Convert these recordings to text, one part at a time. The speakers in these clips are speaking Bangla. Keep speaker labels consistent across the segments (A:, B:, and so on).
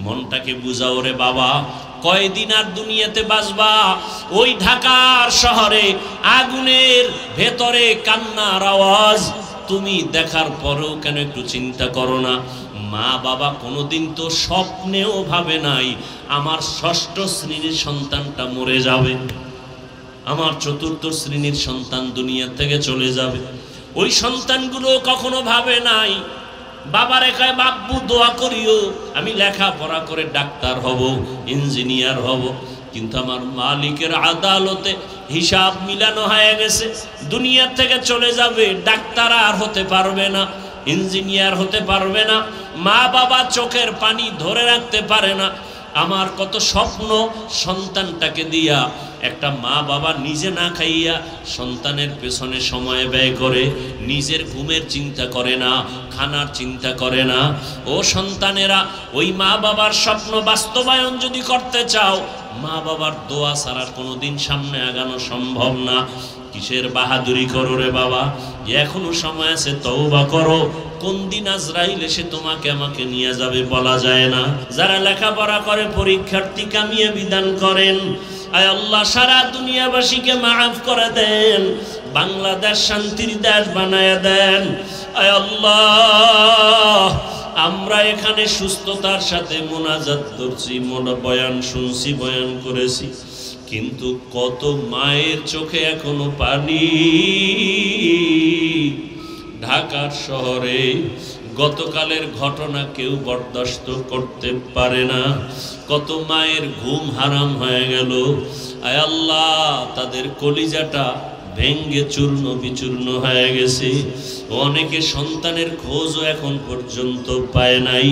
A: মনটাকে বুঝাও রে বাবা, কয়দিন আর দুনিয়াতে বাঁচবা? ওই ঢাকার শহরে আগুনের ভেতরে কান্নার আওয়াজ তুমি দেখার পরেও কেন একটু চিন্তা করো না? মা বাবা কোনোদিন তো স্বপ্নেও ভাবে নাই আমার ষষ্ঠ শ্রেণীর সন্তানটা মরে যাবে, আমার চতুর্থ শ্রেণীর সন্তান দুনিয়া থেকে চলে যাবে। ওই সন্তানগুলো কখনো ভাবে নাই। বাবারে কয়, বাব্বু দোয়া করিও আমি লেখাপড়া করে ডাক্তার হব, ইঞ্জিনিয়ার হব। কিন্তু আমার মালিকের আদালতে হিসাব মিলানো হয়ে গেছে, দুনিয়া থেকে চলে যাবে, ডাক্তার আর হতে পারবে না, ইঞ্জিনিয়ার হতে পারবে না। মা বাবা চোখের পানি ধরে রাখতে পারে না। আমার কত স্বপ্ন সন্তানটাকে দিয়া, একটা মা বাবা নিজে না খাইয়া সন্তানের পেছনে সময় ব্যয় করে, নিজের ঘুমের চিন্তা করে না, খানার চিন্তা করে না। ও সন্তানেরা, ওই মা বাবার স্বপ্ন বাস্তবায়ন যদি করতে চাও, মা বাবার দোয়া ছাড়া কোনোদিন সামনে আগানো সম্ভব না। কিসের বাহাদুরি করো রে বাবা? এখনো সময় আছে, তওবা করো। কোন দিন আজরাইল এসে তোমাকে আমাকে নিয়ে যাবে বলা যায় না। যারা লেখাপড়া করে পরীক্ষার্থী কামিয়ে বিধান করেন, আয় আল্লাহ সারা দুনিয়াবাসীকে মাফ করে দেন, বাংলাদেশ শান্তির দেশ বানায় দেন। আয় আল্লাহ, আমরা এখানে সুস্থতার সাথে মোনাজাত করছি, বয়ান শুনছি, বয়ান করেছি, কিন্তু কত মায়ের চোখে এখনো পানি। ঢাকার শহরে গতকালের ঘটনা কেউ বরদাস্ত করতে পারে না। কত মায়ের ঘুম হারাম হয়ে গেল। আয় আল্লাহ, তাদের কলিজাটা ভেঙ্গে চূর্ণ বিচূর্ণ হয়ে গেছে। অনেকে সন্তানের খোঁজও এখন পর্যন্ত পায় নাই।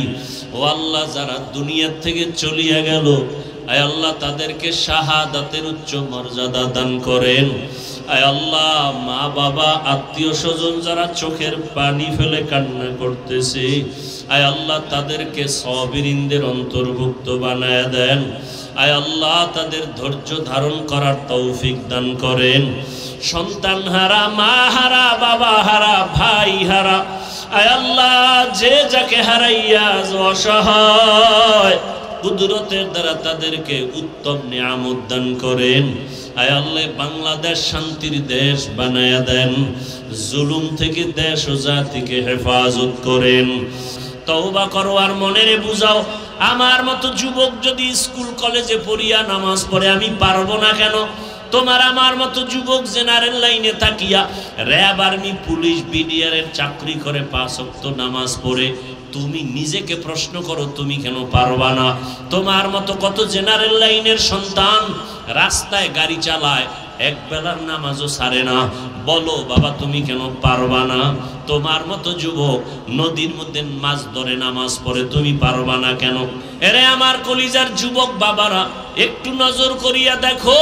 A: ও আল্লাহ, যারা দুনিয়ার থেকে চলিয়া গেল, আয় আল্লাহ তাদেরকে শাহাদাতের উচ্চ মর্যাদা দান করেন। আয় আল্লাহ, মা বাবা আত্মীয় স্বজন যারা চোখের পানি ফেলে কান্না করতেছে, আয় আল্লাহ তাদেরকে সাবিরিনদের অন্তর্ভুক্ত বানায় দেন। আয় আল্লাহ, তাদের ধৈর্য ধারণ করার তৌফিক দান করেন। সন্তান হারা, মা হারা, বাবা হারা, ভাই হারা, আয় আল্লাহ যে যাকে হারাইয়া অসহায়, কুদরতের দ্বারা তাদেরকে উত্তম নিয়ামত দান করেন। আয় আল্লাহ, বাংলাদেশ শান্তির দেশ বানায়া দেন, জুলুম থেকে দেশ ও জাতিকে হেফাজত করেন। তওবা করো আর মনেরে বুঝাও, আমার মতো যুবক যদি স্কুল কলেজে পড়িয়া নামাজ পড়ে আমি পারবো না কেন? তোমার আমার মতো যুবক জেনারেল লাইনে থাকিয়া র্যাব, আর্মি, পুলিশ, বিডিআরের চাকরি করে 5 ওয়াক্ত নামাজ পড়ে, তুমি নিজেকে প্রশ্ন করো তুমি কেন পারবা না? তোমার মতো কত জেনারেল লাইনের সন্তান রাস্তায় গাড়ি চালায়, এক বেলার নামাজও ছাড়ে না, বলো বাবা তুমি কেন পারবা না? তোমার মতো যুবক নদীর মধ্যে মাছ ধরে নামাজ পড়ে, তুমি পারবা না কেন? এরে আমার কলিজার যুবক বাবারা, একটু নজর করিয়া দেখো,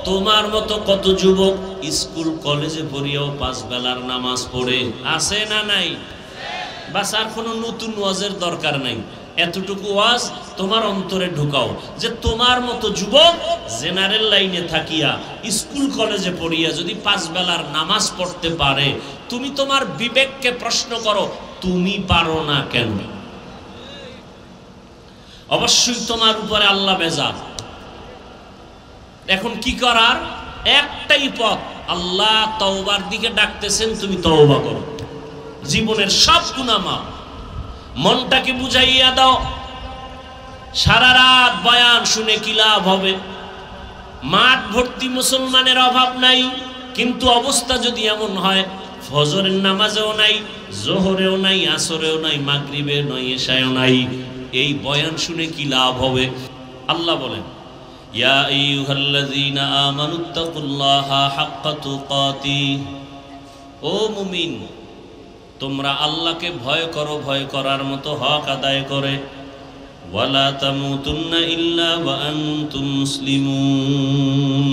A: তোমার মতো কত যুবক স্কুল কলেজে পড়িয়াও 5 বেলার নামাজ পড়ে, আছে না নাই? বাস আর কোনো নতুন ওয়াজের দরকার নাই। এতটুকু ওয়াজ তোমার অন্তরে ঢুকাও যে তোমার মতো যুবক জেনারেল লাইনে থাকিয়া স্কুল কলেজে পড়িয়া যদি 5 বেলার নামাজ পড়তে পারে, তুমি তোমার বিবেককে প্রশ্ন করো তুমি পারো না কেন? অবশ্যই তোমার উপরে আল্লাহ বেজার। এখন কি করার? একটাই পথ, আল্লাহ তওবার দিকে ডাকতেছেন, তুমি তওবা করো, জীবনের সব গুনাহ মাফ। মনটাকে বুঝাইয়া দাও, সারা রাত বয়ান শুনে কি লাভ হবে? মাঠ ভর্তি মুসলমানের অভাব নাই, কিন্তু অবস্থা যদি এমন হয় ফজরের নামাজেও নাই, জোহরেও নাই, আসরেও নাই, মাগরিবেও নাই, এশায়ও নাই, এই বয়ান শুনে কি লাভ হবে? আল্লাহ বলেন, ইয়া আইয়ুহাল্লাযীনা আমানুত্তাকুল্লাহা হাক্কা তুকাতিহ, ও মুমিন তোমরা আল্লাহকে ভয় করো, ভয় করার মতো হক আদায় করে। ওয়ালা তামুতুন্না ইল্লা ওয়া আনতুম মুসলিমুন।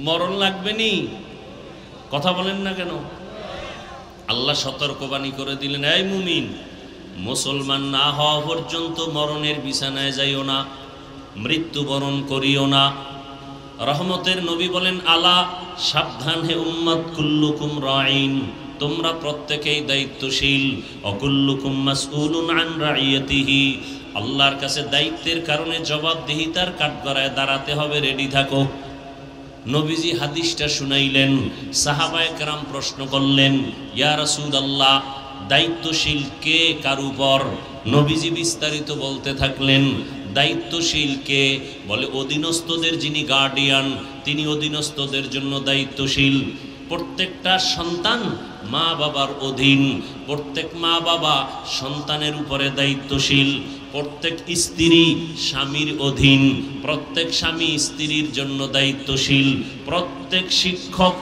A: মরণ লাগবে নি? কথা বলেন না কেন? আল্লাহ সতর্কবাণী করে দিলেন, এই মুমিন, মুসলমান না হওয়া পর্যন্ত মরণের বিছানায় যাইও না, মৃত্যুবরণ করিও না। রহমতের নবী বলেন, আলা সাবধান হে উম্মত, কুল্লুকুম রাইন, তোমরা প্রত্যেকেই দায়িত্বশীল। অকুল্লুকুম মাসউলুন আন রাইয়াতিহি, আল্লাহর কাছে দায়িত্বের কারণে জবাবদিহিতার কাঠগড়ায় দাঁড়াতে হবে, রেডি থাকো। নবীজি হাদিসটা শুনাইলেন, সাহাবায়ে কেরাম প্রশ্ন করলেন, ইয়া রাসূলুল্লাহ, দায়িত্বশীল কে কার উপর? নবীজি বিস্তারিত বলতে থাকলেন, দায়িত্বশীল কে? বলে অধীনস্থদের যিনি গার্ডিয়ান, তিনি অধীনস্থদের জন্য দায়িত্বশীল। প্রত্যেকটা সন্তান মা বাবার অধীন, প্রত্যেক মা বাবা সন্তানের উপরে দায়িত্বশীল। প্রত্যেক স্ত্রী স্বামীর অধীন, প্রত্যেক স্বামী স্ত্রীর জন্য দায়িত্বশীল। প্রত্যেক শিক্ষক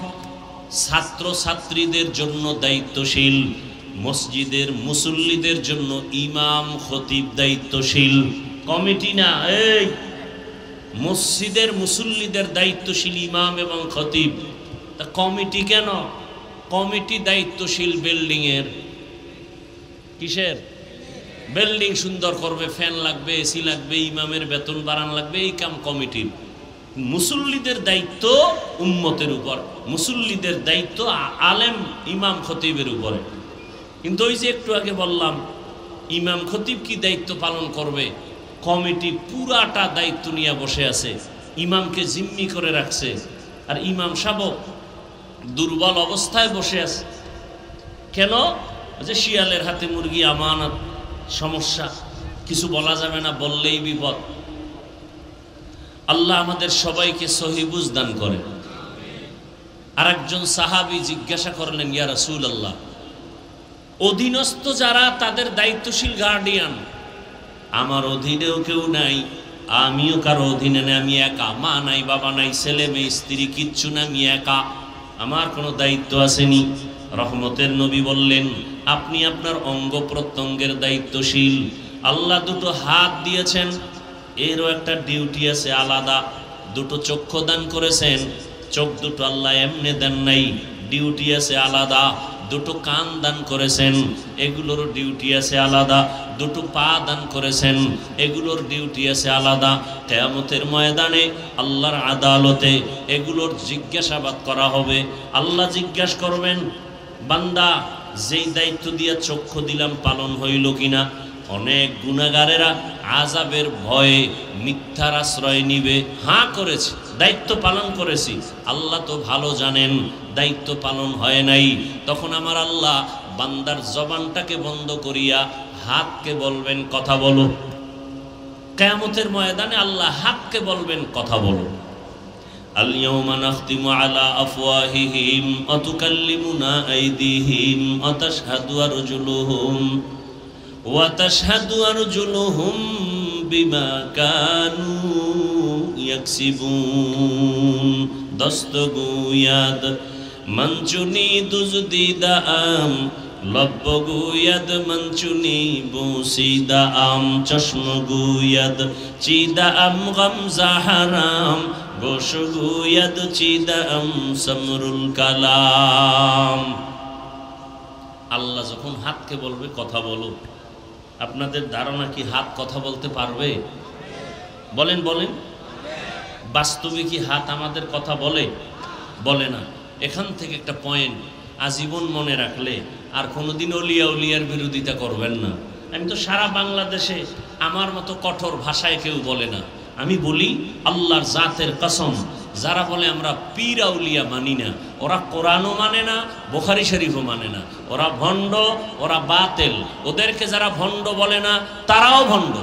A: ছাত্র ছাত্রীদের জন্য দায়িত্বশীল। মসজিদের মুসল্লিদের জন্য ইমাম খতিব দায়িত্বশীল। কমিটি না, এই মসজিদের মুসল্লিদের দায়িত্বশীল ইমাম এবং খতিব। তা কমিটি কেন? কমিটি দায়িত্বশীল বিল্ডিংয়ের। কিসের? বিল্ডিং সুন্দর করবে, ফ্যান লাগবে, এসি লাগবে, ইমামের বেতন বাড়ান লাগবে, এই কাম কমিটির। মুসল্লিদের দায়িত্ব উম্মতের উপর, মুসল্লিদের দায়িত্ব আলেম ইমাম খতিবের উপরে। কিন্তু ওই যে একটু আগে বললাম, ইমাম খতিব কি দায়িত্ব পালন করবে? কমিটি পুরাটা দায়িত্ব নিয়ে বসে আছে, ইমামকে জিম্মি করে রাখছে। আর ইমাম সাহেব দুর্বল অবস্থায় বসে আছে। কেন? যে শিয়ালের হাতে মুরগি আমানত, সমস্যা, কিছু বলা যাবে না, বললেই বিপদ। আল্লাহ আমাদের সবাইকে সহি বুঝ দান করে। আর একজন সাহাবী জিজ্ঞাসা করলেন, ইয়া রাসূলুল্লাহ, অধীনস্থ যারা তাদের দায়িত্বশীল গার্ডিয়ান, আমার অধীনেও কেউ নাই, আমিও কারো অধীনে নেই, আমি একা, মা নাই, বাবা নাই, ছেলে মেয়ে স্ত্রী কিচ্ছু না, আমি একা, আমার কোনো দায়িত্ব আসেনি। রহমতের নবী বললেন, আপনি আপনার অঙ্গ প্রত্যঙ্গের দায়িত্বশীল। আল্লাহ দুটো হাত দিয়েছেন, এরও একটা ডিউটি আছে আলাদা। দুটো চক্ষু দান করেছেন, চোখ দুটো আল্লাহ এমনি দেন নাই, ডিউটি আছে আলাদা। দুটো কান দান করেছেন, এগুলোর ডিউটি আছে আলাদা। দুটো পা দান করেছেন, এগুলোর ডিউটি আছে আলাদা। কিয়ামতের ময়দানে আল্লাহর আদালতে এগুলোর জিজ্ঞাসাবাদ করা হবে। আল্লাহ জিজ্ঞাসা করবেন, বান্দা যেই দায়িত্ব দিয়ে চক্ষু দিলাম পালন হইল কিনা? অনেক গুনাহগারেরা আযাবের ভয়ে মিথ্যার আশ্রয় নিবে, হ্যাঁ করেছি, দায়িত্ব পালন করেছি, আল্লাহ তো ভালো জানেন দায়িত্ব পালন হয় নাই। তখন আমার আল্লাহ বান্দার জবানটাকে বন্ধ করিয়া হাতকে বলবেন কথা বলো। কিয়ামতের ময়দানে আল্লাহ হাতকে বলবেন কথা বলো। আল ইয়াউমা নাখতিমু আলা আফওয়াহিহিম ওয়া তুকাল্লিমুনা আইদিহিম ওয়া তাশহাদু আরজুলুহুম ওয়া তাশহাদু আরজুলুহুম বিমা কানু ইয়াকসিবুন। দস্তগুয়াদ মঞ্চুনি দুজদিদাম লব্বগুয়াদ মঞ্চুনি বুসিদাম চশমগুয়াদ চিদাম গামজা হারাম গোশগুয়াদ চিদাম সমরুল কালাম। আল্লাহ যখন হাতকে বলবে কথা বলো, আপনাদের ধারণা কি হাত কথা বলতে পারবে? বলেন বলেন, বাস্তবে কি হাত আমাদের কথা বলে? বলে না। এখান থেকে একটা পয়েন্ট আজীবন মনে রাখলে আর কোনোদিন অলিয়া উলিয়ার বিরোধিতা করবেন না। আমি তো সারা বাংলাদেশে আমার মতো কঠোর ভাষায় কেউ বলে না। আমি বলি আল্লাহর জাতের কসম, যারা বলে আমরা পীর আউলিয়া মানি না, ওরা কোরআনও মানে না, বুখারী শরীফও মানে না, ওরা ভণ্ড, ওরা বাতেল। ওদেরকে যারা ভণ্ড বলে না তারাও ভণ্ড।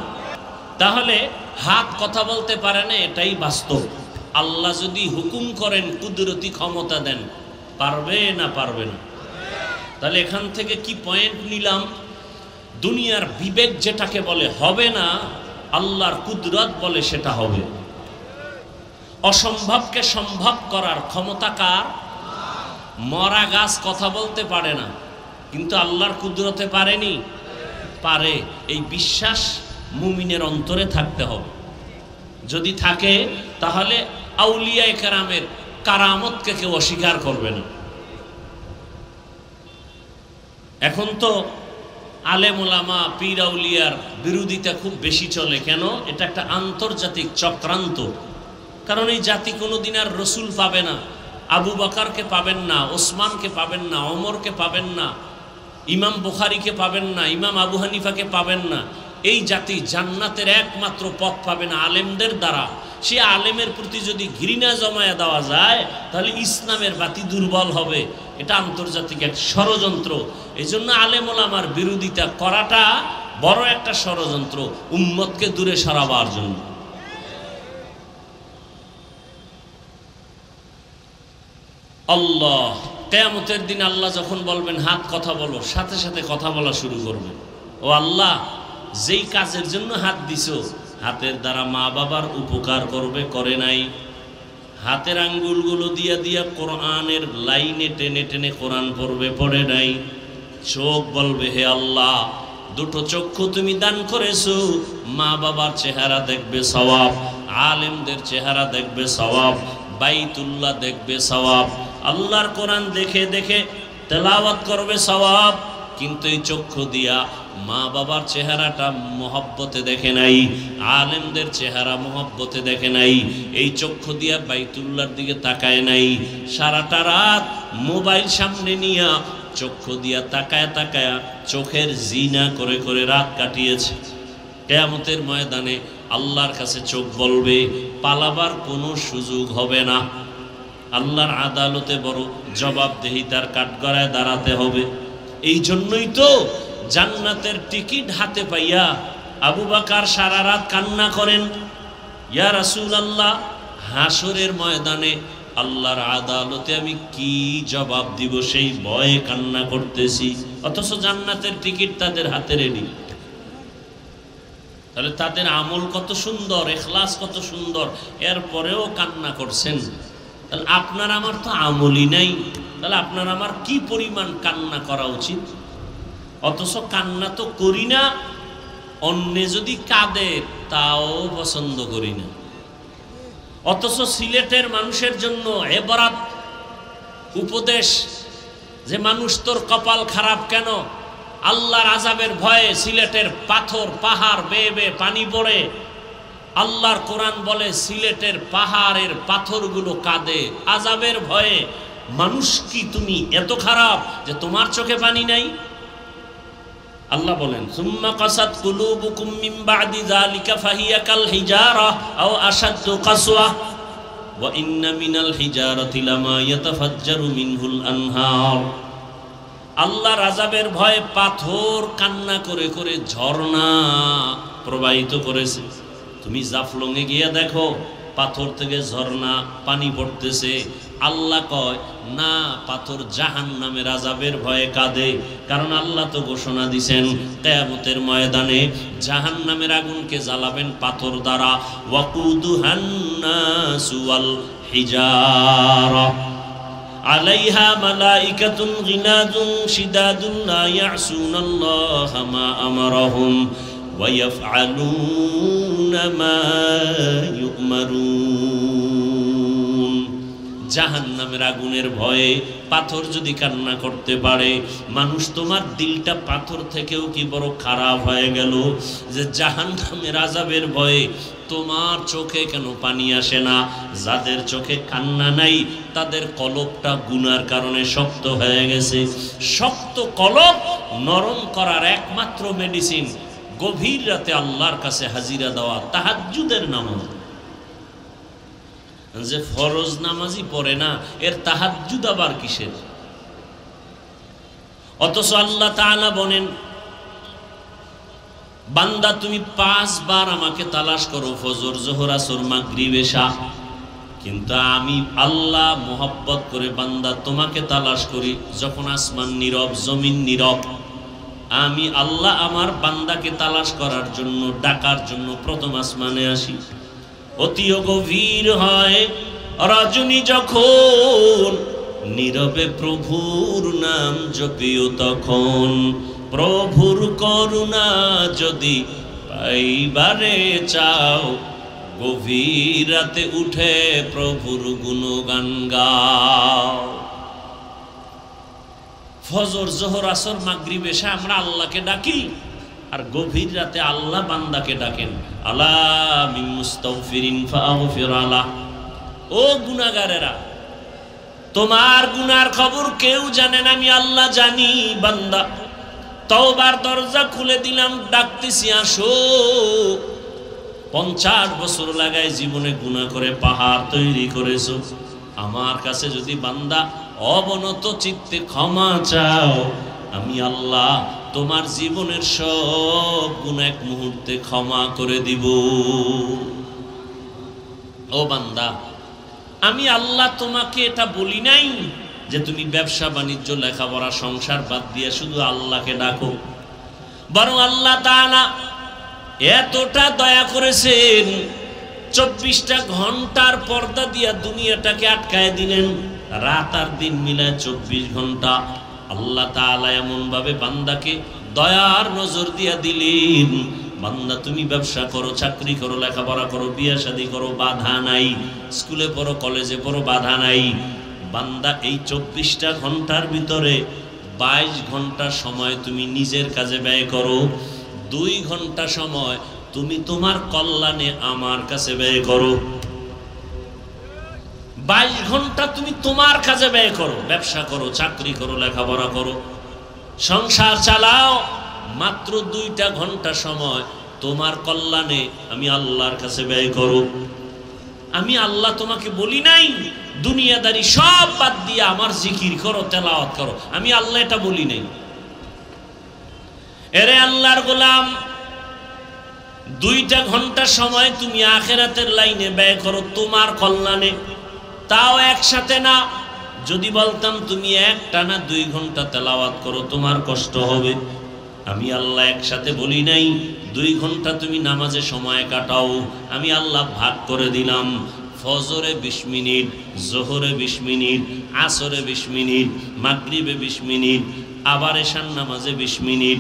A: তাহলে হাত কথা বলতে পারে না, এটাই বাস্তব। আল্লাহ যদি হুকুম করেন, কুদরতি ক্ষমতা দেন, পারবে না পারবে না? তাহলে এখান থেকে কি পয়েন্ট নিলাম? দুনিয়ার বিবেক যেটাকে বলে হবে না, আল্লাহর কুদরত বলে সেটা হবে। অসম্ভবকে সম্ভব করার ক্ষমতা কার? মরা গাছ কথা বলতে পারে না, কিন্তু আল্লাহর কুদরতে পারেনি? পারে। এই বিশ্বাস মুমিনের অন্তরে থাকতে হবে। যদি থাকে তাহলে আউলিয়ায়ে কেরামের কারামতকে কেউ অস্বীকার করবে না। এখন তো আলেম ওলামা পীর আউলিয়ার বিরোধিতা খুব বেশি চলে। কেন? এটা একটা আন্তর্জাতিক চক্রান্ত। কারণ এই জাতি কোনোদিন আর রসুল পাবে না, আবু বকরকে পাবেন না, ওসমানকে পাবেন না, ওমরকে পাবেন না, ইমাম বুখারীকে পাবেন না, ইমাম আবু হানিফাকে পাবেন না। এই জাতি জান্নাতের একমাত্র পথ পাবেন আলেমদের দ্বারা। সে আলেমের প্রতি যদি ঘৃণা জমায়া দেওয়া যায় তাহলে ইসলামের বাতি দুর্বল হবে। এটা আন্তর্জাতিক এক ষড়যন্ত্র। এই জন্য আলেম ওলামার বিরোধিতা করাটা বড় একটা ষড়যন্ত্র উম্মতকে দূরে সরাবার জন্য। আল্লাহ কিয়ামতের দিন আল্লাহ যখন বলবেন হাত কথা বলো, সাথে সাথে কথা বলা শুরু করবে। ও আল্লাহ, যেই কাজের জন্য হাত দিছো হাতের দ্বারা মা বাবার উপকার করবে, করে নাই। হাতের আঙ্গুলগুলো দিয়া দিয়া কোরআনের লাইনে টেনে টেনে কোরআন পড়বে, পড়ে নাই। চোখ বলবে হে আল্লাহ, দুটো চক্ষু তুমি দান করেছো, মা বাবার চেহারা দেখবে সওয়াব, আলেমদের চেহারা দেখবে সওয়াব, বাইতুল্লাহ দেখবে সওয়াব, আল্লাহর কোরআন দেখে দেখে তেলাওয়াত করবে সওয়াব। কিন্তু এই চক্ষু দিয়া মা বাবার চেহারাটা মহব্বতে দেখে নাই, আলেমদের চেহারা মহব্বতে দেখে নাই, এই চক্ষু দিয়া বাইতুল্লাহর দিকে তাকায় নাই। সারাটা রাত মোবাইল সামনে নিয়া চক্ষু দিয়া তাকায় তাকায়া চোখের জিনা করে করে রাত কাটিয়েছে। কিয়ামতের ময়দানে আল্লাহর কাছে চোখ বলবে, পালাবার কোনো সুযোগ হবে না। আল্লাহর আদালতে বড় জবাবদেহিতার কাঠগড়ায় দাঁড়াতে হবে। এই জন্যই তো জান্নাতের টিকিট হাতে পাইয়া আবু বকর সারা রাত কান্না করেন, ইয়া রাসূলুল্লাহ, হাসরের ময়দানে আল্লাহর আদালতে আমি কি জবাব দিব সেই ভয়ে কান্না করতেছি। অথচ জান্নাতের টিকিট তাদের হাতে রেডি। তাহলে তাদের আমল কত সুন্দর, ইখলাস কত সুন্দর, এরপরেও কান্না করছেন। তাহলে আপনার আমার তো আমলই নাই, তাহলে আপনার আমার কি পরিমাণ কান্না করা উচিত। অথচ কান্না তো করি না, অন্যে যদি কাঁদে তাও পছন্দ করি না। অথচ সিলেটের মানুষের জন্য এবারাত উপদেশ যে মানুষ তোর কপাল খারাপ কেন, আল্লাহর আযাবের ভয়ে সিলেটের পাথর পাহাড় বেয়ে বেয়ে পানি পড়ে। আল্লাহর কোরআন বলে সিলেটের পাহাড়ের পাথরগুলো কাঁদে আযাবের ভয়ে। মানুষ কি তুমি এত খারাপ যে তোমার চোখে পানি নাই? আল্লাহ বলেন, সুম্মা কাসাত কুলুবুকুম মিন বাদি যালিকা ফাহিয়া কাল হিজারা আও আশাদ্দু কাসওয়া ওয়া ইন্না মিনাল হিজারাতি লামা ইয়াতাফাজ্জারু মিনহুল আনহার। আল্লাহর আযাবের ভয়ে পাথর কান্না করে করে ঝর্ণা প্রবাহিত করেছে। তুমি জাফলংয়ে গিয়ে দেখো, পাথর থেকে ঝর্ণা পানি পড়তেছে। আল্লাহ কয় না, পাথর জাহান্নামের আযাবের ভয়ে কাঁদে। কারণ আল্লাহ তো ঘোষণা দিয়েছেন কিয়ামতের ময়দানে জাহান্নামের আগুনকে জ্বালাবেন পাথর দ্বারা। ওয়াকুদুহান নাসু ওয়াল হিজারা আলাইহা মালাইকাতুন গিলাদুন শিদাদুন লা ইয়াসুনাল্লাহা মা আমারাহুম ওয়া ইয়াফআলুনা মা ইউমারুন। জাহান্নামের আগুনের ভয়ে পাথর যদি কান্না করতে পারে, মানুষ তোমার দিলটা পাথর থেকেও কি বড় খারাপ হয়ে গেল যে জাহান্নামের আযাবের ভয়ে তোমার চোখে কেন পানি আসে না? যাদের চোখে কান্না নাই তাদের কলবটা গুনার কারণে শক্ত হয়ে গেছে। শক্ত কলব নরম করার একমাত্র মেডিসিন গভীর রাতে আল্লাহর কাছে হাজিরা দেওয়া, তাহাজ্জুদের নামাজ। যে ফরজ নামাজই পড়ে না, এর তাহাজ্জুদ আবার কিসের? অথচ আল্লাহ তাআলা বলেন, বান্দা তুমি 5 বার আমাকে তালাশ করো, ফজর, যোহর, আসর, মাগরিব, এশা। কিন্তু আমি আল্লাহ মোহাব্বত করে বান্দা তোমাকে তালাশ করি যখন আসমান নীরব, জমিন নীরব। আমি আল্লাহ আমার বান্দাকে তালাশ করার জন্য, ডাকার জন্য প্রথম আসমানে আসি। অতিও গভীর হয় রজনী যখন, নীরবে প্রভুর নাম জপিও তখন। প্রভুর করুণা যদি পাইবারে চাও, গভীর রাতে উঠে প্রভুর গুণগান গাও। ফজর, যোহর, আসর, মাগরিব, এশা আমরা আল্লাহকে ডাকি, আর গভীর রাতে আল্লাহ বান্দাকে ডাকেন। আলা মিন মুস্তাগফিরিন ফাগফির আলা। ও গুনাহগারেরা, তোমার গুনার খবর কেউ জানে না, আমি আল্লাহ জানি। বান্দা তওবার দরজা খুলে দিলাম, ডাকতেছি আসো। 50 বছর লাগায় জীবনে গুনাহ করে পাহাড় তৈরি করেছো, আমার কাছে যদি বান্দা অবনত চিত্তে ক্ষমা চাও, আমি আল্লাহ তোমার জীবনের সব গুনাহ এক মুহূর্তে ক্ষমা করে দিব। ও বান্দা, আমি আল্লাহ তোমাকে এটা বলি নাই যে তুমি ব্যবসা বাণিজ্য লেখাপড়া সংসার বাদ দিয়ে শুধু আল্লাহকে ডাকো, বরং আল্লাহ তাআলা এতটা দয়া করেছেন 24টা ঘন্টার পর্দা দিয়া দুনিয়াটাকে আটকায় দিলেন। রাত আর দিন মিলায় 24 ঘন্টা আল্লাহ তাআলা এমন ভাবে বান্দাকে দয়ার নজর দিয়া দিলেন। বান্দা তুমি ব্যবসা করো, চাকরি করো, লেখাপড়া করো, বিয়ে শাদী করো, বাধা নাই। স্কুলে পড়ো, কলেজে পড়ো, বাধা নাই। বান্দা এই 24টা ঘন্টার ভিতরে 22 ঘন্টা সময় তুমি নিজের কাজে ব্যয় করো, 2 ঘন্টা সময় তুমি তোমার কল্যাণে আমার কাছে ব্যয় করো। 22 ঘন্টা তুমি তোমার কাজে ব্যয় করো, ব্যবসা করো, চাকরি করো, লেখাপড়া করো, সংসার চালাও। মাত্র 2টা ঘন্টা সময় তোমার কল্যাণে আমি আল্লাহর কাছে ব্যয় করো। আমি আল্লাহ তোমাকে বলি নাই দুনিয়াদারি সব বাদ দিয়ে আমার জিকির করো, তেলাওয়াত করো, আমি আল্লাহ এটা বলি নাই। এরে আল্লাহর গোলাম, 2টা ঘন্টা সময় তুমি আখিরাতের লাইনে ব্যয় করো তোমার কল্যাণে, তাও একসাথে না। যদি বলতাম তুমি একটানা 2 ঘন্টা তেলাওয়াত করো, তোমার কষ্ট হবে। আমি আল্লাহ একসাথে বলি নাই 2 ঘন্টা তুমি নামাজে সময় কাটাও, আমি আল্লাহ ভাগ করে দিলাম। ফজরে 20 মিনিট, জোহরে 20 মিনিট, আসরে 20 মিনিট, মাগরিবে 20 মিনিট, আবার এশার নামাজে 20 মিনিট।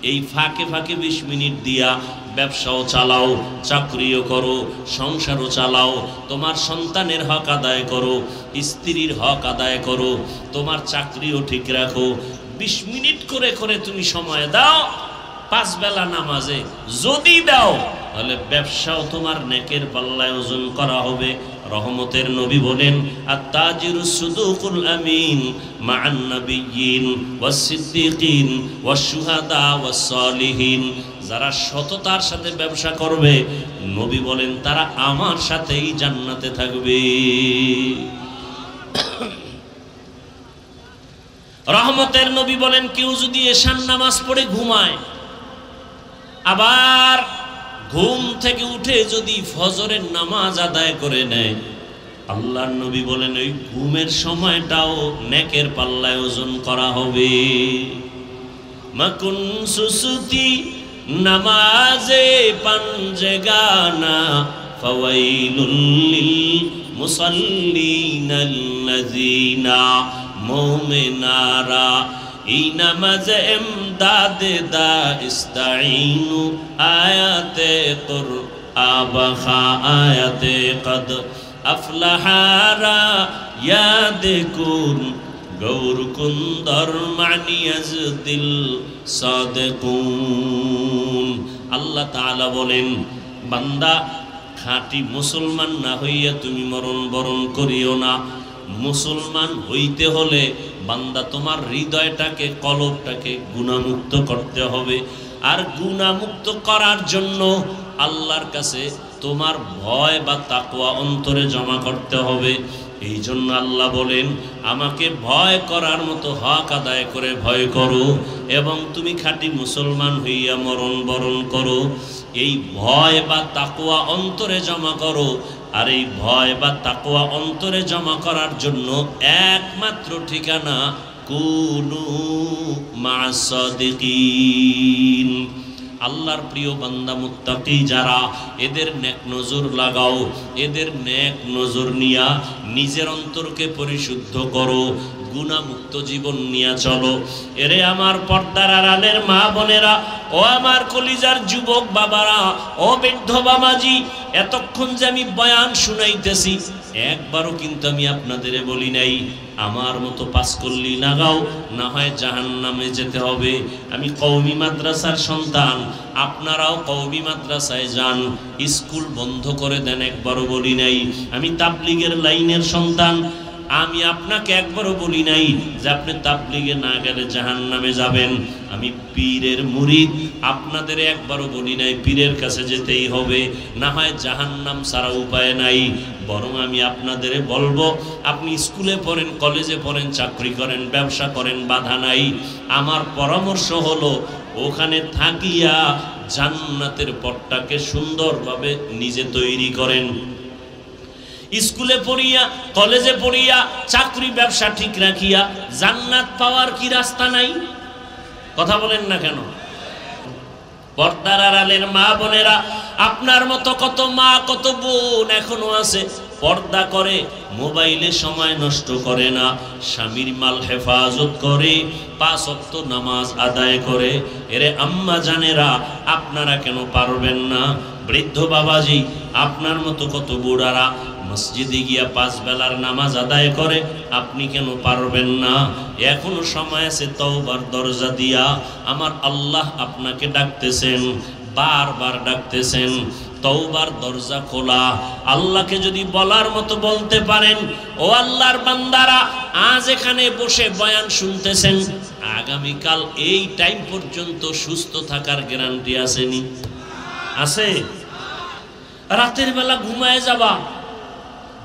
A: এই ফাঁকে ফাঁকে 20 মিনিট দিয়া ব্যবসাও চালাও, চাকরিও করো, সংসারও চালাও, তোমার সন্তানের হক আদায় করো, স্ত্রীর হক আদায় করো, তোমার চাকরিও ঠিক রাখো। 20 মিনিট করে করে তুমি সময় দাও 5 বেলা নামাজে। যদি দাও তাহলে ব্যবসাও তোমার নেকের পাল্লায় ওজন করা হবে। রহমতের নবী বলেন, আত-তাজিরুস সুদুকুল আমিন মা'আন নাবিয়্যিন ওয়াস সিদ্দিকিন ওয়াস শুহাদা ওয়াস সালিহিন। যারা সততার সাথে ব্যবসা করবে, নবী বলেন তারা আমার সাথেই জান্নাতে থাকবে। রহমতের নবী বলেন, কেউ যদি এশার নামাজ পড়ে ঘুমায়, আবার ঘুম থেকে উঠে যদি ফজরের নামাজ আদায় করে নেয়, আল্লাহর নবী বলেন ওই ঘুমের সময়টাও নেকের পাল্লায় ওজন করা হবে। মাকুন সুসুতি নামাজে পাঞ্জেগানা ফাওয়াইলুল লিল মুসাল্লিনাল্লাযিনা মুমিনারা এই নামাজে এমদাদে দা ইস্তাইনু আয়াতে কুর আবখা আয়াতে কদ আফলাহারা ইয়াদকুন গৌর কুন্দর মানিয়াজ দিল সাদেকুন। আল্লাহ তাআলা বলেন, বান্দা খাঁটি মুসলমান না হইয়া তুমি মরণ বরণ করিও না। মুসলমান হইতে হলে বান্দা তোমার হৃদয়টাকে, কলবটাকে গুনাহমুক্ত করতে হবে। আর গুনাহমুক্ত করার জন্য আল্লাহর কাছে তোমার ভয় বা তাকওয়া অন্তরে জমা করতে হবে। এই জন্য আল্লাহ বলেন, আমাকে ভয় করার মতো হক আদায় করে ভয় করো এবং তুমি খাঁটি মুসলমান হইয়া মরণ বরণ করো। এই ভয় বা তাকওয়া অন্তরে জমা করো। আর এই ভয় বা তাকওয়া অন্তরে জমা করার জন্য একমাত্র ঠিকানা কুনু মা'আস সাদিকিন। আল্লাহর প্রিয় বান্দা মুত্তাকি যারা, এদের নেক নজর লাগাও, এদের নেক নজর নিয়া নিজের অন্তরকে পরিশুদ্ধ করো, গুনাহমুক্ত জীবন নিয়ে চলো। এরে আমার পর্দার আড়ালের মা বোনেরা, ও আমার কলিজার যুবক বাবারা, ও বৃদ্ধ বাবাজি, এতক্ষণ যে আমি বয়ান শুনাইতেছি, একবারও কিন্তু আমি আপনাদের বলি নাই আমার মতো পাস করলি লাগাও, না হয় জাহান্নামে যেতে হবে। আমি কওমি মাদ্রাসার সন্তান, আপনারাও কওমি মাদ্রাসায় যান, স্কুল বন্ধ করে দেন, একবারও বলি নাই। আমি তাবলীগের লাইনের সন্তান, আমি আপনাকে একবারও বলি নাই যে আপনি তাবলীগে না গেলে জাহান্নামে যাবেন। আমি পীরের মুরিদ, আপনাদের একবারও বলি নাই পীরের কাছে যেতেই হবে, না হয় জাহান্নাম ছাড়া উপায় নাই। বরং আমি আপনাদের বলবো, আপনি স্কুলে পড়েন, কলেজে পড়েন, চাকরি করেন, ব্যবসা করেন, বাধা নাই। আমার পরামর্শ হলো ওখানে থাকিয়া জান্নাতের পথটাকে সুন্দরভাবে নিজে তৈরি করেন। স্কুলে পড়িয়া, কলেজে পড়িয়া, চাকরি ব্যবসা ঠিক রাখিয়া জান্নাত পাওয়ার কি রাস্তা নাই? কথা বলেন না কেন? পর্দার আড়ালের মা বোনেরা, আপনার মতো কত মা কত বোন এখনো আছে পর্দা করে, মোবাইলে সময় নষ্ট করে না, স্বামীর মাল হেফাজত করে, 5 ওয়াক্ত নামাজ আদায় করে। এরে আম্মা জানেরা, আপনারা কেন পারবেন না? বৃদ্ধ বাবাজি, আপনার মতো কত বুড়ারা মসজিদে গিয়া 5 বেলার নামাজ আদায় করে, আপনি কেন পারবেন না? এখনো সময় আছে তওবার দরজা দিয়া। আমার আল্লাহ আপনাকে ডাকতেছেন, বারবার ডাকতেছেন। তওবার দরজা খোলা। আল্লাহকে যদি বলার মতো বলতে পারেন, ও আল্লাহর বান্দারা, আজ এখানে বসে বয়ান শুনতেছেন, আগামীকাল এই টাইম পর্যন্ত সুস্থ থাকার গ্যারান্টি আসেনি? আছে? রাতের বেলা ঘুমায় যাবা,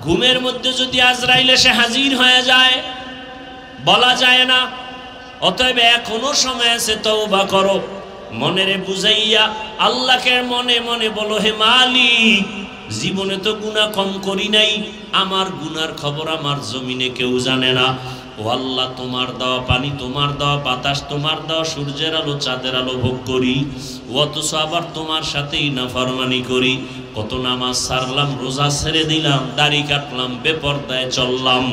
A: ঘুমের মধ্যে যদি আজরাইল এসে হাজির হয়ে যায়, বলা যায় না। অতএব এখনো সময় আছে, তওবা করো। মনেরে বুঝাইয়া আল্লাহকে মনে মনে বলো, হে মালিক, জীবনে তো গুনাহ কম করি নাই, আমার গুনার খবর আমার জমিনে কেউ জানে না। ও আল্লাহ, তোমার দেওয়া পানি, তোমার দেওয়া বাতাস, তোমার দেওয়া সূর্যের আলো, চাঁদের আলো ভোগ করি, অথচ আবার তোমার সাথেই নাফরমানি করি। কত নামাজ ছাড়লাম, রোজা ছেড়ে দিলাম, দাড়ি কাটলাম, বেপরদায় চললাম,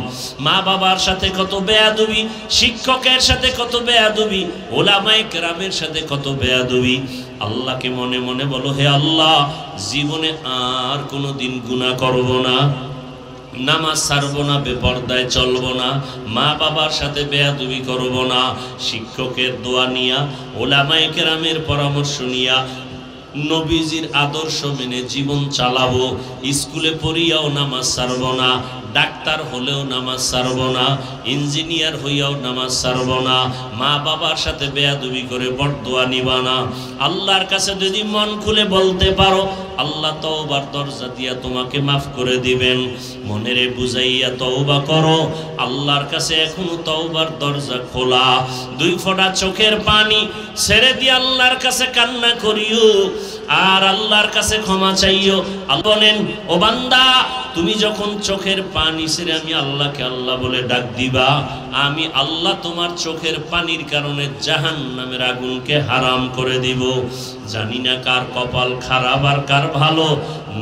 A: মা বাবার সাথে কত বেয়াদবি, শিক্ষকের সাথে কত বেয়াদবি, ওলামায়ে কেরামের সাথে কত বেয়াদবি। আল্লাহকে মনে মনে বলো, হে আল্লাহ, জীবনে আর কোনোদিন গুনাহ করব না, নামাজ ছাড়বো না, বেপরদায় চলবো না, মা বাবার সাথে বেয়াদবি করব না, শিক্ষকের দোয়া নিয়া, ওলামায়ে কেরামের পরামর্শ নিয়া, নবীজির আদর্শ মেনে জীবন চালাবো। স্কুলে পড়িয়াও নামাজ ছাড়বো না, ডাক্তার হলেও নামাজ ছাড়বো না, ইঞ্জিনিয়ার হইয়াও নামাজ ছাড়বো না, মা বাবার সাথে বেয়াদবি করে বরদোয়া নিবা না। আল্লাহর কাছে যদি মন খুলে বলতে পারো, আল্লাহ তওবার দরজা দিয়া তোমাকে মাফ করে দিবেন। মনেরে বুঝাইয়া তওবা করো, আল্লাহর কাছে এখনো তওবার দরজা খোলা। 2 ফোঁটা চোখের পানি ছেড়ে দিয়ে আল্লাহর কাছে কান্না করিও, আর আল্লাহর কাছে ক্ষমা চাইও। বলেন, ও বান্দা, তুমি যখন চোখের পানি ছেড়ে আমি আল্লাহকে আল্লাহ বলে ডাক দিবা, আমি আল্লাহ তোমার চোখের পানির কারণে জাহান্নামের আগুনকে হারাম করে দিব। জানি না কার কপাল খারাপ আর কার ভালো।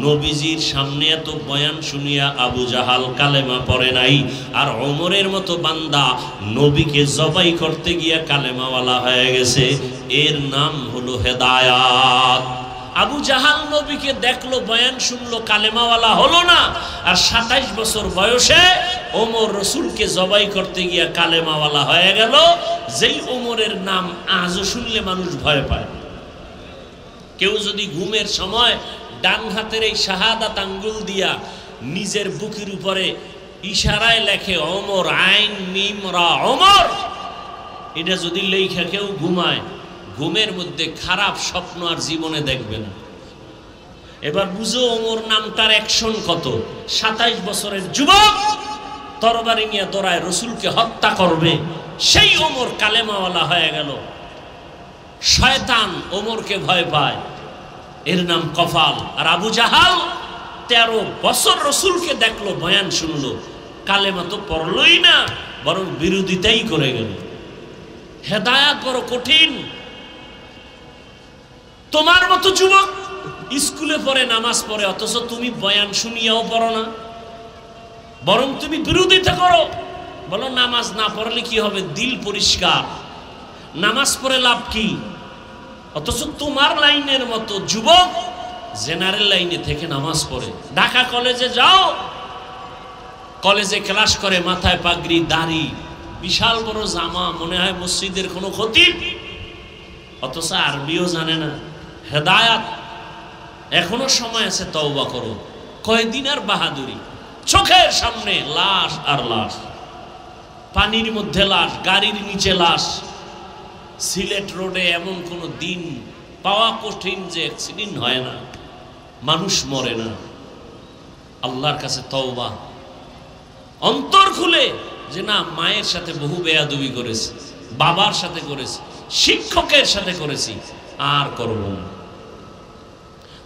A: নবীজির সামনে এত বয়ান শুনিয়া আবু জাহাল কালেমা পড়ে নাই, আর ওমরের মতো বান্দা নবীকে জবাই করতে গিয়া কালেমাওয়ালা হয়ে গেছে। এর নাম হলো হেদায়াত। আবু জাহাল নবীকে দেখলো, বয়ান শুনলো, কালেমাওয়ালা হলো না, আর 27 বছর বয়সে ওমর রসুলকে জবাই করতে গিয়া কালেমাওয়ালা হয়ে গেল। যেই ওমরের নাম আজও শুনলে মানুষ ভয় পায়। কেউ যদি ঘুমের সময় ডান হাতের এই শাহাদাত আঙ্গুল দিয়া নিজের বুকের উপরে ইশারায় লেখে ওমর, আইন মিম রা, ওমর, এটা যদি লেখা কেউ ঘুমায়, ঘুমের মধ্যে খারাপ স্বপ্ন আর জীবনে দেখবে না। এবার বুঝো ওমর নামটার অ্যাকশন কত। 27 বছরের যুবক তরবারি নিয়ে দৌড়ায়, রসুলকে হত্যা করবে, সেই ওমর কালেমাওয়ালা হয়ে গেল। শয়তান ওমরকে ভয় পায়, এর নাম কফাল। আর আবু জাহাল 13 বছর রসুলকে দেখলো, বয়ান শুনলো, কালেমা তো পড়লই না, বরং বিরোধিতাই করে গেল। হেদায়াত বড় কঠিন। তোমার মতো যুবক স্কুলে পড়ে, নামাজ পড়ে, অথচ তুমি বয়ান শুনিয়াও পড়ো না, বরং তুমি বিরোধিতা করো। বলো নামাজ না পড়লে কি হবে, দিল পরিষ্কার, নামাজ পড়ে লাভ কি? অথচ তোমার লাইনের মতো যুবক জেনারেল লাইনে থেকে নামাজ পড়ে। ঢাকা কলেজে যাও, কলেজে ক্লাস করে, মাথায় পাগড়ি, দাড়ি, বিশাল বড় জামা, মনে হয় মসজিদের কোনো খতিব, অথচ আরবিও জানে না। হেদায়াত, এখনো সময় আছে, তওবা করো। কয়দিন আর বাহাদুরি? চোখের সামনে লাশ আর লাশ, পানির মধ্যে লাশ, গাড়ির নিচে লাশ। সিলেট রোডে এমন কোনো দিন পাওয়া কঠিন যে অ্যাক্সিডেন্ট হয় না, মানুষ মরে না। আল্লাহর কাছে তওবা, অন্তর খুলে যে না, মায়ের সাথে বহু বেয়াদবি করেছি, বাবার সাথে করেছি, শিক্ষকের সাথে করেছি, আর করব না।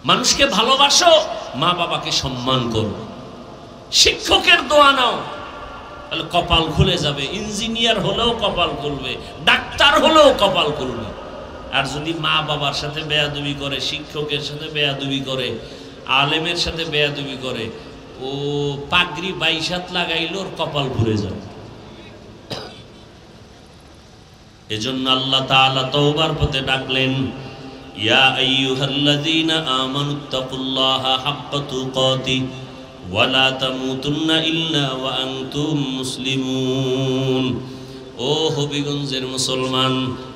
A: মানুষকে ভালোবাসো, মা বাবাকে সম্মান করো, শিক্ষকের দোয়া নাও, তাহলে কপাল খুলে যাবে। ইঞ্জিনিয়ার হলেও কপাল খুলবে, ডাক্তার হলেও কপাল খুলবে। আর যদি মা বাবার সাথে বেয়াদবি করে, শিক্ষকের সাথে বেয়াদবি করে, আলেমের সাথে বেয়াদবি করে, ও পাগড়ি 22 হাত লাগাইল, ওর কপাল ঘুরে যাবে। এজন্য আল্লাহ তাআলা তওবার পথে ডাকলেন, ইয়া আইয়ুহাল্লাযীনা আমানুত্তাকুল্লাহা হাক্কা তুকাতিহি ওয়া লা তামুতুন্না ইল্লা ওয়া আনতুম মুসলিমুন। ও হবিগঞ্জের মুসলমান,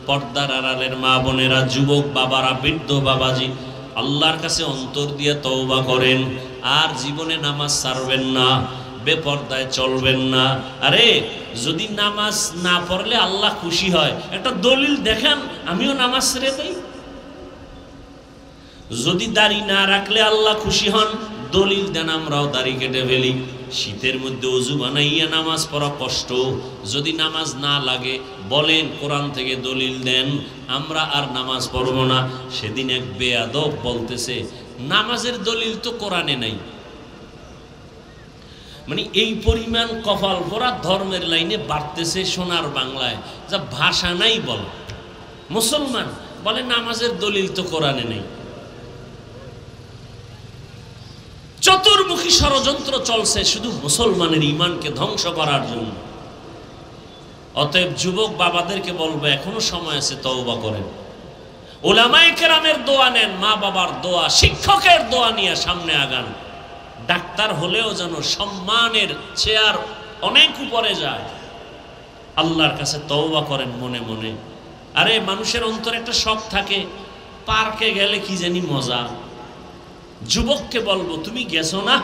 A: পর্দার আড়ালের মা বোনেরা, যুবক বাবারা, বৃদ্ধ বাবাজি, আল্লাহর কাছে অন্তর দিয়ে তওবা করেন, আর জীবনে নামাজ ছাড়বেন না, বেপর্দায় চলবেন না। আরে যদি নামাজ না পড়লে আল্লাহ খুশি হয়, একটা দলিল দেখান, আমিও নামাজ ছেড়ে দেই। যদি দাড়ি না রাখলে আল্লাহ খুশি হন, দলিল দেন, আমরাও দাড়ি কেটে ফেলি। শীতের মধ্যে ওযু বানাইয়া নামাজ পড়া কষ্ট, যদি নামাজ না লাগে বলেন, কোরআন থেকে দলিল দেন, আমরা আর নামাজ পড়ব না। সেদিন এক বেয়াদব বলতেছে, নামাজের দলিল তো কোরআনে নাই। মানে এই পরিমাণ কপাল ভরা ধর্মের লাইনে বাড়তেছে সোনার বাংলায়, যা ভাষা নাই বল। মুসলমান বলে নামাজের দলিল তো কোরআনে নেই। চতুর্মুখী ষড়যন্ত্র চলছে শুধু মুসলমানের ঈমানকে ধ্বংস করার জন্য। অতএব যুবক বাবাদেরকে বলবো, এখনো সময় আছে, তওবা করেন। উলামায়ে কেরামের দোয়া নেন, মা বাবার দোয়া, শিক্ষকের দোয়া নিয়ে সামনে আগান। ডাক্তার হলেও যেন সম্মানের চেয়ার অনেক উপরে যায়। আল্লাহর কাছে তওবা করেন মনে মনে। আরে মানুষের অন্তরে একটা শখ থাকে, পার্কে গেলে কি জানি মজা। যুবককে বলবো, তুমি গেছো না,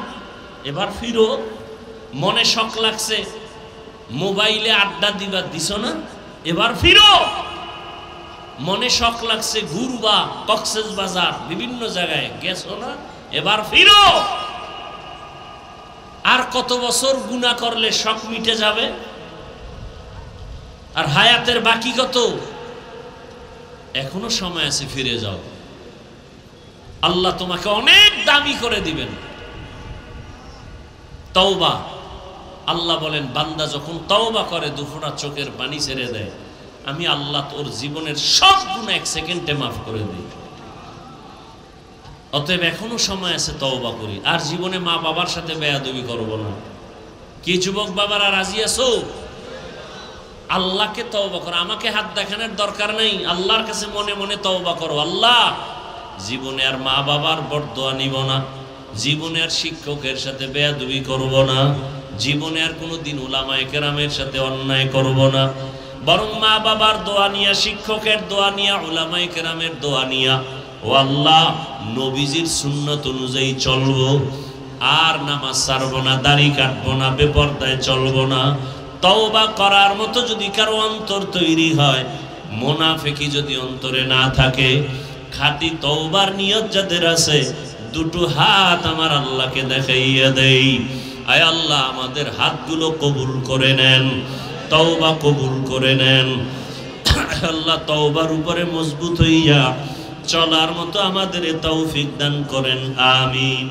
A: এবার ফিরো। মনে শখ লাগছে, মোবাইলে আড্ডা দিবা, দিছো না, এবার ফিরো। মনে শখ লাগছে ঘুরবা, কক্সবাজার বিভিন্ন জায়গায়, গেছো না, এবার ফিরো। আর কত বছর গুনাহ করলে শখ মিটে যাবে? আর হায়াতের বাকি কত? এখনো সময় আছে, ফিরে যাও। আল্লাহ তোমাকে অনেক দামি করে দিবেন। তওবা, আল্লাহ বলেন, বান্দা যখন তওবা করে, দুফোঁটা চোখের পানি ছেড়ে দেয়, আমি আল্লাহ তোর জীবনের সব গুনাহ 1 সেকেন্ডে মাফ করে দিই। অতএব এখনো সময় আছে, তওবা করি। আর জীবনে মা বাবার সাথে বেয়াদবি করব না। কি যুবক বাবারা রাজি আছো? আল্লাহকে তওবা করো, আমাকে হাত দেখানোর দরকার নেই। আল্লাহর কাছে মনে মনে তওবা করো, আল্লাহ জীবনে আর মা বাবার বরদোয়া নিব না, জীবনে আর শিক্ষকের সাথে বেয়াদবি করব না, জীবনে আর কোনোদিন উলামায়ে কেরামের সাথে অন্যায় করব না, বরং মা বাবার দোয়া নিয়া, শিক্ষকের দোয়া নিয়া, উলামায়ে কেরামের দোয়া নিয়া, ও আল্লাহ নবীজির সুন্নাত অনুযায়ী চলবো। আর নামাজ ছাড়বো না, দাড়ি কাটবো না, বেপরদায় চলবো না। তওবা করার মতো যদি কারো অন্তর তৈরি হয়, মুনাফিকি যদি অন্তরে না থাকে, খাঁটি তওবার নিয়ত যাদের আছে, দুটো হাত আমার আল্লাহকে দেখাইয়া দেই। আয় আল্লাহ, আমাদের হাতগুলো কবুল করে নেন, তওবা কবুল করে নেন। আল্লাহ তওবার উপরে মজবুত হইয়া চলার মতো আমাদের তৌফিক দান করেন, আমিন।